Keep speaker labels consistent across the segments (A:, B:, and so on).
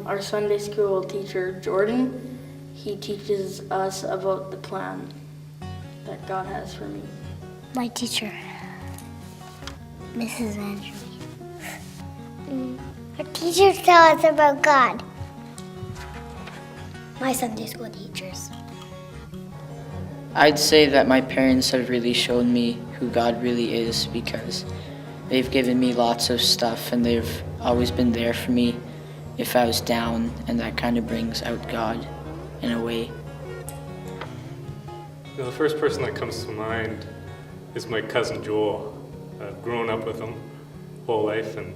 A: our Sunday school teacher, Jordan, he teaches us about the plan that God has for me.
B: My teacher, Mrs. Andrew. Our teachers tell us about God. My Sunday school teachers.
C: I'd say that my parents have really shown me who God really is because they've given me lots of stuff and they've always been there for me if I was down, and that kind of brings out God in a way.
D: The first person that comes to mind is my cousin Joel. I've grown up with him whole life, and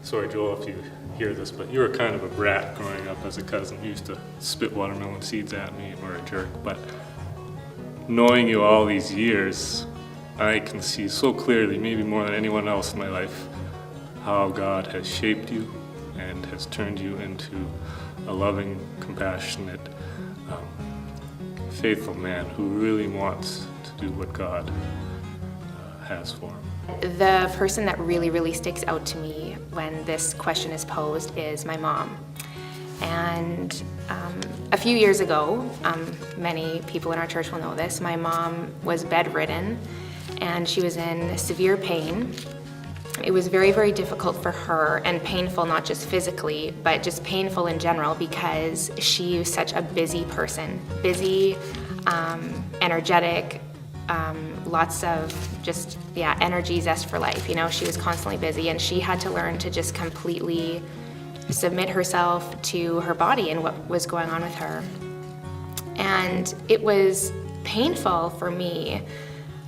D: sorry Joel if you hear this, but you were kind of a brat growing up as a cousin. You used to spit watermelon seeds at me and were a jerk, but knowing you all these years, I can see so clearly, maybe more than anyone else in my life, how God has shaped you and has turned you into a loving, compassionate, faithful man who really wants to do what God has for him.
E: The person that really sticks out to me when this question is posed is my mom. And a few years ago, many people in our church will know this, my mom was bedridden and she was in severe pain. It was very difficult for her, and painful not just physically, but just painful in general because she was such a busy person. Busy, energetic, lots of just, energy, zest for life. You know, she was constantly busy and she had to learn to just completely submit herself to her body and what was going on with her. And it was painful for me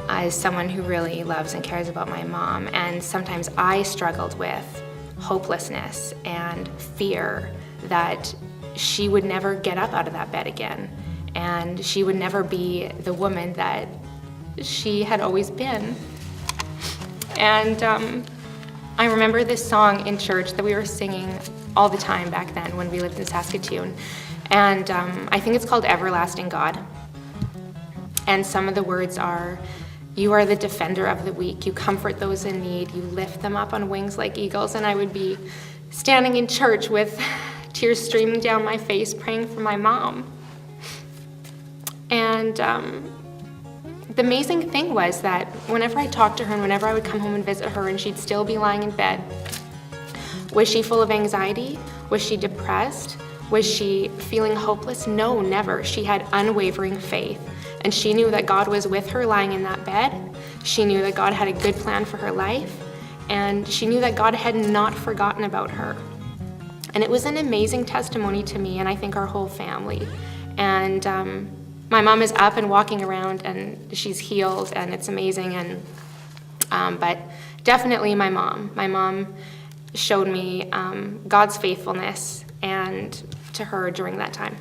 E: as someone who really loves and cares about my mom, and sometimes I struggled with hopelessness and fear that she would never get up out of that bed again, and she would never be the woman that she had always been. And I remember this song in church that we were singing all the time back then when we lived in Saskatoon, and I think it's called Everlasting God. And some of the words are, "You are the defender of the weak. You comfort those in need. You lift them up on wings like eagles." And I would be standing in church with tears streaming down my face, praying for my mom. And the amazing thing was that whenever I talked to her and whenever I would come home and visit her and she'd still be lying in bed, was she full of anxiety? Was she depressed? Was she feeling hopeless? No, never. She had unwavering faith. And she knew that God was with her lying in that bed. She knew that God had a good plan for her life. And she knew that God had not forgotten about her. And it was an amazing testimony to me and I think our whole family. And my mom is up and walking around and she's healed and it's amazing. And but definitely my mom. My mom showed me God's faithfulness and to her during that time.